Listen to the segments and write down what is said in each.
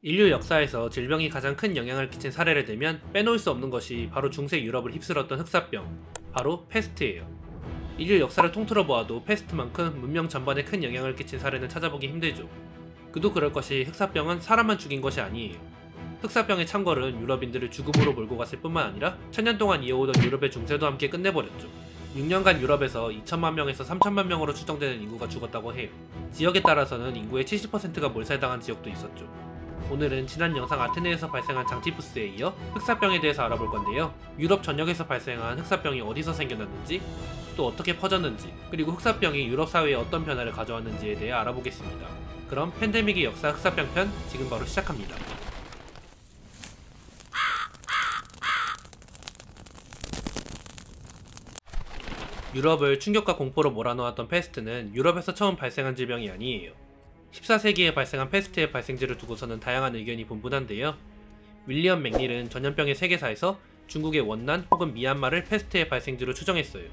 인류 역사에서 질병이 가장 큰 영향을 끼친 사례를 들면 빼놓을 수 없는 것이 바로 중세 유럽을 휩쓸었던 흑사병, 바로 패스트예요. 인류 역사를 통틀어 보아도 패스트만큼 문명 전반에 큰 영향을 끼친 사례는 찾아보기 힘들죠. 그도 그럴 것이 흑사병은 사람만 죽인 것이 아니에요. 흑사병의 창궐은 유럽인들을 죽음으로 몰고 갔을 뿐만 아니라 천년 동안 이어오던 유럽의 중세도 함께 끝내버렸죠. 6년간 유럽에서 2천만 명에서 3천만 명으로 추정되는 인구가 죽었다고 해요. 지역에 따라서는 인구의 70%가 몰살당한 지역도 있었죠. 오늘은 지난 영상 아테네에서 발생한 장티푸스에 이어 흑사병에 대해서 알아볼 건데요. 유럽 전역에서 발생한 흑사병이 어디서 생겨났는지, 또 어떻게 퍼졌는지, 그리고 흑사병이 유럽 사회에 어떤 변화를 가져왔는지에 대해 알아보겠습니다. 그럼 팬데믹의 역사 흑사병 편 지금 바로 시작합니다. 유럽을 충격과 공포로 몰아넣었던 패스트는 유럽에서 처음 발생한 질병이 아니에요. 14세기에 발생한 패스트의 발생지를 두고서는 다양한 의견이 분분한데요. 윌리엄 맥닐은 전염병의 세계사에서 중국의 원난 혹은 미얀마를 패스트의 발생지로 추정했어요.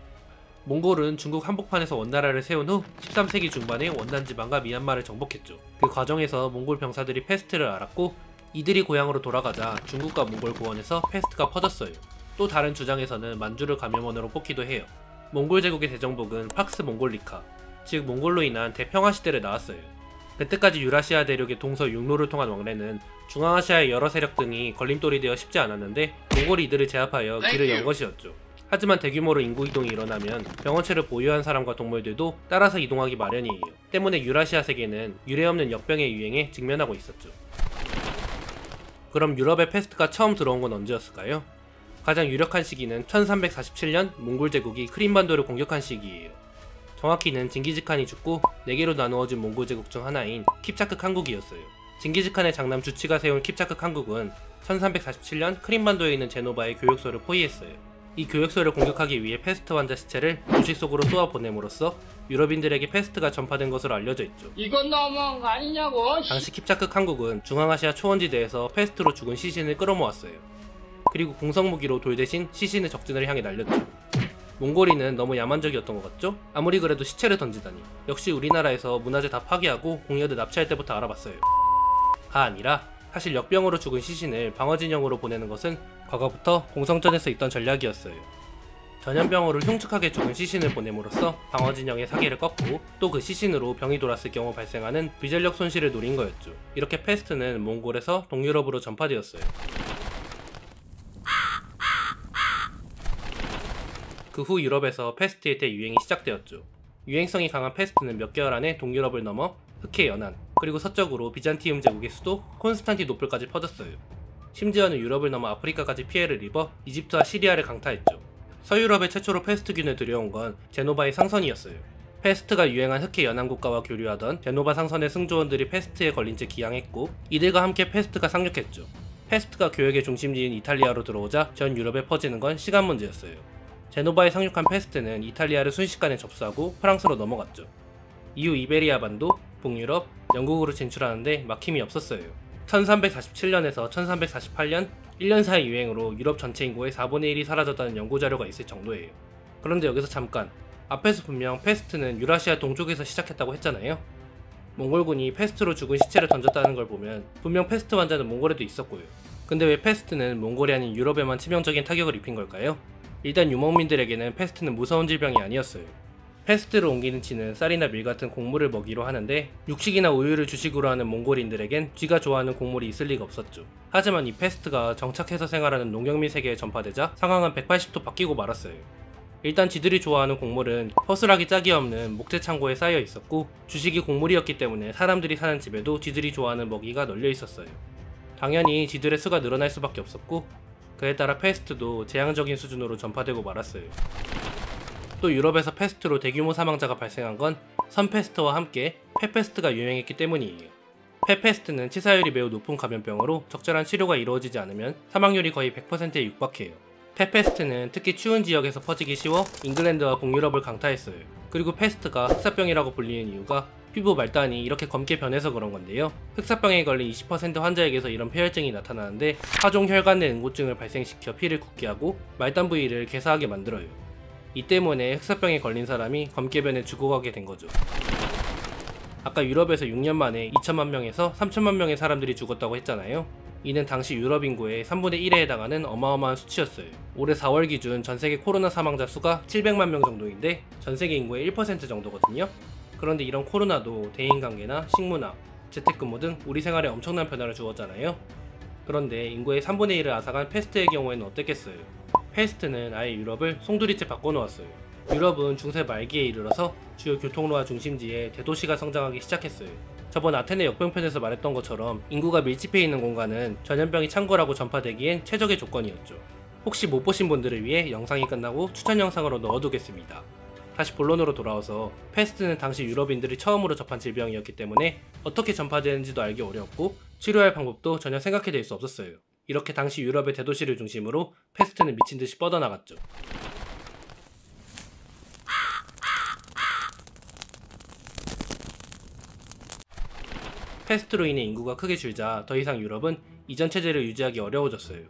몽골은 중국 한복판에서 원나라를 세운 후 13세기 중반에 원난 지방과 미얀마를 정복했죠. 그 과정에서 몽골 병사들이 패스트를 알았고 이들이 고향으로 돌아가자 중국과 몽골 고원에서 패스트가 퍼졌어요. 또 다른 주장에서는 만주를 감염원으로 뽑기도 해요. 몽골 제국의 대정복은 팍스 몽골리카, 즉 몽골로 인한 대평화 시대를 낳았어요. 그때까지 유라시아 대륙의 동서 육로를 통한 왕래는 중앙아시아의 여러 세력 등이 걸림돌이 되어 쉽지 않았는데 몽골이 이들을 제압하여 길을 연 것이었죠. 하지만 대규모로 인구 이동이 일어나면 병원체를 보유한 사람과 동물들도 따라서 이동하기 마련이에요. 때문에 유라시아 세계는 유례없는 역병의 유행에 직면하고 있었죠. 그럼 유럽에 패스트가 처음 들어온 건 언제였을까요? 가장 유력한 시기는 1347년 몽골 제국이 크림반도를 공격한 시기예요. 정확히는 징기즈칸이 죽고 4개로 나누어진 몽골 제국 중 하나인 킵차크 칸국이었어요. 징기즈칸의 장남 주치가 세운 킵차크 칸국은 1347년 크림반도에 있는 제노바의 교역소를 포위했어요. 이 교역소를 공격하기 위해 패스트 환자 시체를 도시 속으로 쏘아 보냄으로써 유럽인들에게 패스트가 전파된 것으로 알려져 있죠. 이건 너무한 거 아니냐고. 당시 킵차크 칸국은 중앙아시아 초원지대에서 패스트로 죽은 시신을 끌어모았어요. 그리고 공성무기로 돌 대신 시신의 적진을 향해 날렸죠. 몽골인은 너무 야만적이었던 것 같죠? 아무리 그래도 시체를 던지다니. 역시 우리나라에서 문화재 다 파괴하고 공여들 납치할 때부터 알아봤어요. 가 아니라 사실 역병으로 죽은 시신을 방어진영으로 보내는 것은 과거부터 공성전에서 있던 전략이었어요. 전염병으로 흉측하게 죽은 시신을 보냄으로써 방어진영의 사기를 꺾고 또 그 시신으로 병이 돌았을 경우 발생하는 비전력 손실을 노린 거였죠. 이렇게 패스트는 몽골에서 동유럽으로 전파되었어요. 그 후 유럽에서 패스트의 대유행이 시작되었죠. 유행성이 강한 패스트는 몇 개월 안에 동유럽을 넘어 흑해 연안, 그리고 서쪽으로 비잔티움 제국의 수도 콘스탄티노플까지 퍼졌어요. 심지어는 유럽을 넘어 아프리카까지 피해를 입어 이집트와 시리아를 강타했죠. 서유럽에 최초로 패스트균을 들여온 건 제노바의 상선이었어요. 패스트가 유행한 흑해 연안 국가와 교류하던 제노바 상선의 승조원들이 패스트에 걸린 채 기항했고 이들과 함께 패스트가 상륙했죠. 패스트가 교역의 중심지인 이탈리아로 들어오자 전 유럽에 퍼지는 건 시간 문제였어요. 제노바에 상륙한 패스트는 이탈리아를 순식간에 접수하고 프랑스로 넘어갔죠. 이후 이베리아 반도, 북유럽, 영국으로 진출하는데 막힘이 없었어요. 1347년에서 1348년 1년 사이 유행으로 유럽 전체 인구의 4분의 1이 사라졌다는 연구자료가 있을 정도예요. 그런데 여기서 잠깐, 앞에서 분명 패스트는 유라시아 동쪽에서 시작했다고 했잖아요. 몽골군이 패스트로 죽은 시체를 던졌다는 걸 보면 분명 패스트 환자는 몽골에도 있었고요. 근데 왜 패스트는 몽골이 아닌 유럽에만 치명적인 타격을 입힌 걸까요? 일단 유목민들에게는 패스트는 무서운 질병이 아니었어요. 패스트를 옮기는 쥐는 쌀이나 밀 같은 곡물을 먹이로 하는데 육식이나 우유를 주식으로 하는 몽골인들에겐 쥐가 좋아하는 곡물이 있을 리가 없었죠. 하지만 이 패스트가 정착해서 생활하는 농경민 세계에 전파되자 상황은 180도 바뀌고 말았어요. 일단 쥐들이 좋아하는 곡물은 허술하기 짝이 없는 목재 창고에 쌓여 있었고 주식이 곡물이었기 때문에 사람들이 사는 집에도 쥐들이 좋아하는 먹이가 널려 있었어요. 당연히 쥐들의 수가 늘어날 수밖에 없었고 그에 따라 패스트도 재앙적인 수준으로 전파되고 말았어요. 또 유럽에서 패스트로 대규모 사망자가 발생한 건 선패스트와 함께 폐패스트가 유행했기 때문이에요. 폐패스트는 치사율이 매우 높은 감염병으로 적절한 치료가 이루어지지 않으면 사망률이 거의 100%에 육박해요. 폐패스트는 특히 추운 지역에서 퍼지기 쉬워 잉글랜드와 북유럽을 강타했어요. 그리고 패스트가 흑사병이라고 불리는 이유가 피부 말단이 이렇게 검게 변해서 그런 건데요. 흑사병에 걸린 20% 환자에게서 이런 폐혈증이 나타나는데 하종 혈관 내 응고증을 발생시켜 피를 굳게 하고 말단 부위를 괴사하게 만들어요. 이 때문에 흑사병에 걸린 사람이 검게 변해 죽어가게 된 거죠. 아까 유럽에서 6년 만에 2천만 명에서 3천만 명의 사람들이 죽었다고 했잖아요. 이는 당시 유럽 인구의 3분의 1에 해당하는 어마어마한 수치였어요. 올해 4월 기준 전세계 코로나 사망자 수가 700만 명 정도인데 전세계 인구의 1% 정도거든요. 그런데 이런 코로나도 대인관계나 식문화, 재택근무 등 우리 생활에 엄청난 변화를 주었잖아요. 그런데 인구의 3분의 1을 앗아간 패스트의 경우에는 어땠겠어요? 패스트는 아예 유럽을 송두리째 바꿔놓았어요. 유럽은 중세 말기에 이르러서 주요 교통로와 중심지에 대도시가 성장하기 시작했어요. 저번 아테네 역병편에서 말했던 것처럼 인구가 밀집해 있는 공간은 전염병이 창궐하고 전파되기엔 최적의 조건이었죠. 혹시 못 보신 분들을 위해 영상이 끝나고 추천 영상으로 넣어두겠습니다. 다시 본론으로 돌아와서 패스트는 당시 유럽인들이 처음으로 접한 질병이었기 때문에 어떻게 전파되는지도 알기 어려웠고 치료할 방법도 전혀 생각해낼 수 없었어요. 이렇게 당시 유럽의 대도시를 중심으로 패스트는 미친듯이 뻗어나갔죠. 패스트로 인해 인구가 크게 줄자 더 이상 유럽은 이전 체제를 유지하기 어려워졌어요.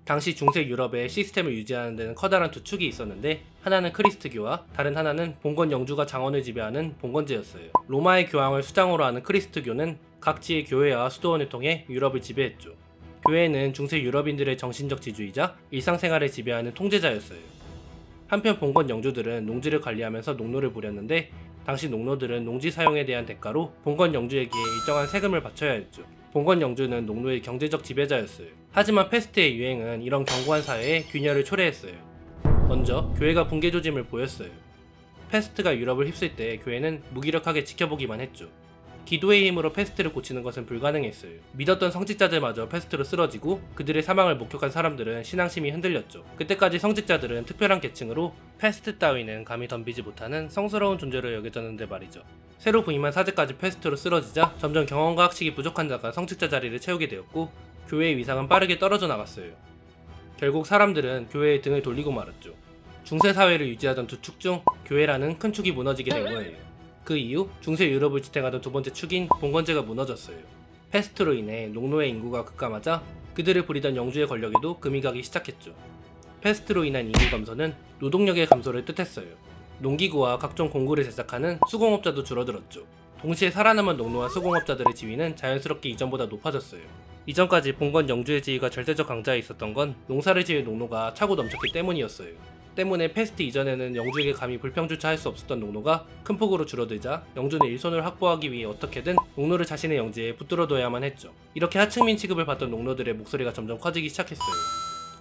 당시 중세 유럽의 시스템을 유지하는 데는 커다란 두 축이 있었는데 하나는 크리스트교와 다른 하나는 봉건 영주가 장원을 지배하는 봉건제였어요. 로마의 교황을 수장으로 하는 크리스트교는 각지의 교회와 수도원을 통해 유럽을 지배했죠. 교회는 중세 유럽인들의 정신적 지주이자 일상생활을 지배하는 통제자였어요. 한편 봉건 영주들은 농지를 관리하면서 농노를 부렸는데 당시 농노들은 농지 사용에 대한 대가로 봉건 영주에게 일정한 세금을 바쳐야 했죠. 봉건 영주는 농노의 경제적 지배자였어요. 하지만 패스트의 유행은 이런 견고한 사회에 균열을 초래했어요. 먼저 교회가 붕괴 조짐을 보였어요. 패스트가 유럽을 휩쓸 때 교회는 무기력하게 지켜보기만 했죠. 기도의 힘으로 패스트를 고치는 것은 불가능했어요. 믿었던 성직자들마저 패스트로 쓰러지고 그들의 사망을 목격한 사람들은 신앙심이 흔들렸죠. 그때까지 성직자들은 특별한 계층으로 패스트 따위는 감히 덤비지 못하는 성스러운 존재로 여겨졌는데 말이죠. 새로 부임한 사제까지 패스트로 쓰러지자 점점 경험과 학식이 부족한 자가 성직자 자리를 채우게 되었고 교회의 위상은 빠르게 떨어져 나갔어요. 결국 사람들은 교회의 등을 돌리고 말았죠. 중세 사회를 유지하던 두 축 중 교회라는 큰 축이 무너지게 된 거예요. 그 이후 중세 유럽을 지탱하던 두 번째 축인 봉건제가 무너졌어요. 패스트로 인해 농노의 인구가 급감하자 그들을 부리던 영주의 권력에도 금이 가기 시작했죠. 패스트로 인한 인구 감소는 노동력의 감소를 뜻했어요. 농기구와 각종 공구를 제작하는 수공업자도 줄어들었죠. 동시에 살아남은 농노와 수공업자들의 지위는 자연스럽게 이전보다 높아졌어요. 이전까지 봉건 영주의 지위가 절대적 강자에 있었던 건 농사를 지을 농노가 차고 넘쳤기 때문이었어요. 때문에 패스트 이전에는 영주에게 감히 불평조차 할 수 없었던 농노가 큰 폭으로 줄어들자 영주는 일손을 확보하기 위해 어떻게든 농노를 자신의 영지에 붙들어둬야만 했죠. 이렇게 하층민 취급을 받던 농노들의 목소리가 점점 커지기 시작했어요.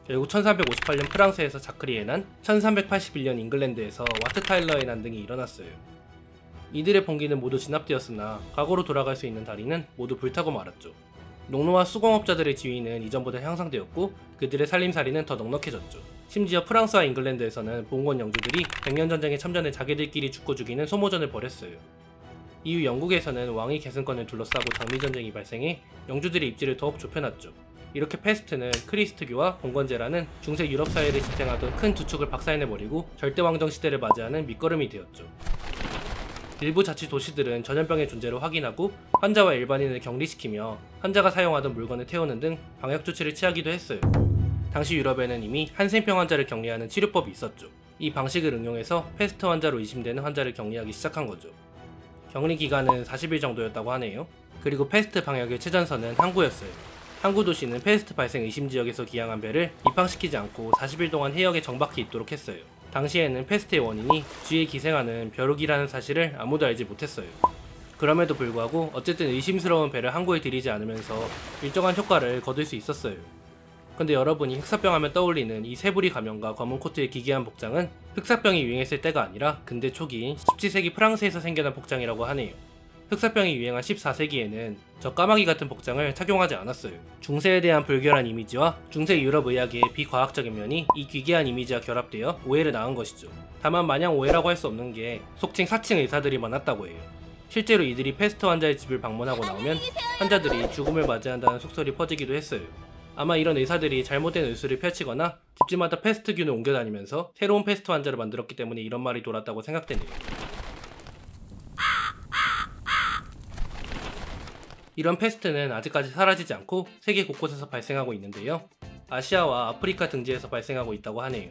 결국 1358년 프랑스에서 자크리에 난, 1381년 잉글랜드에서 와트 타일러의 난 등이 일어났어요. 이들의 봉기는 모두 진압되었으나 과거로 돌아갈 수 있는 다리는 모두 불타고 말았죠. 농노와 수공업자들의 지위는 이전보다 향상되었고 그들의 살림살이는 더 넉넉해졌죠. 심지어 프랑스와 잉글랜드에서는 봉건 영주들이 백년전쟁에 참전해 자기들끼리 죽고 죽이는 소모전을 벌였어요. 이후 영국에서는 왕위 계승권을 둘러싸고 장미전쟁이 발생해 영주들의 입지를 더욱 좁혀놨죠. 이렇게 패스트는 크리스트교와 봉건제라는 중세 유럽 사회를 지탱하던 큰 두 축을 박살내버리고 절대왕정 시대를 맞이하는 밑거름이 되었죠. 일부 자치 도시들은 전염병의 존재를 확인하고 환자와 일반인을 격리시키며 환자가 사용하던 물건을 태우는 등 방역 조치를 취하기도 했어요. 당시 유럽에는 이미 한센병 환자를 격리하는 치료법이 있었죠. 이 방식을 응용해서 패스트 환자로 의심되는 환자를 격리하기 시작한 거죠. 격리 기간은 40일 정도였다고 하네요. 그리고 패스트 방역의 최전선은 항구였어요. 항구 도시는 패스트 발생 의심 지역에서 기항한 배를 입항시키지 않고 40일 동안 해역에 정박해 있도록 했어요. 당시에는 패스트의 원인이 쥐에 기생하는 벼룩이라는 사실을 아무도 알지 못했어요. 그럼에도 불구하고 어쨌든 의심스러운 배를 항구에 들이지 않으면서 일정한 효과를 거둘 수 있었어요. 근데 여러분이 흑사병 하면 떠올리는 이 새부리 가면과 검은 코트의 기괴한 복장은 흑사병이 유행했을 때가 아니라 근대 초기인 17세기 프랑스에서 생겨난 복장이라고 하네요. 흑사병이 유행한 14세기에는 저 까마귀 같은 복장을 착용하지 않았어요. 중세에 대한 불결한 이미지와 중세 유럽 의학의 비과학적인 면이 이 기괴한 이미지와 결합되어 오해를 낳은 것이죠. 다만 마냥 오해라고 할 수 없는 게 속칭 사칭 의사들이 많았다고 해요. 실제로 이들이 패스트 환자의 집을 방문하고 나오면 환자들이 죽음을 맞이한다는 속설이 퍼지기도 했어요. 아마 이런 의사들이 잘못된 의술을 펼치거나 집집마다 패스트균을 옮겨다니면서 새로운 패스트 환자를 만들었기 때문에 이런 말이 돌았다고 생각되네요. 이런 패스트는 아직까지 사라지지 않고 세계 곳곳에서 발생하고 있는데요. 아시아와 아프리카 등지에서 발생하고 있다고 하네요.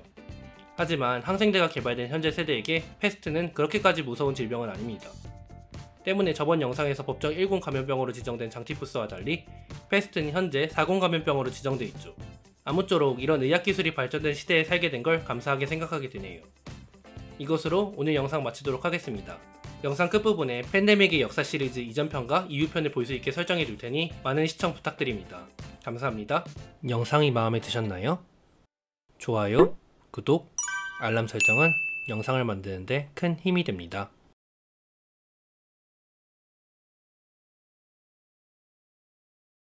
하지만 항생제가 개발된 현재 세대에게 패스트는 그렇게까지 무서운 질병은 아닙니다. 때문에 저번 영상에서 법정 10 감염병으로 지정된 장티푸스와 달리 패스트는 현재 40 감염병으로 지정돼 있죠. 아무쪼록 이런 의학기술이 발전된 시대에 살게 된 걸 감사하게 생각하게 되네요. 이것으로 오늘 영상 마치도록 하겠습니다. 영상 끝부분에 팬데믹의 역사 시리즈 이전편과 이후편을 볼 수 있게 설정해 둘 테니 많은 시청 부탁드립니다. 감사합니다. 영상이 마음에 드셨나요? 좋아요, 구독, 알람 설정은 영상을 만드는데 큰 힘이 됩니다.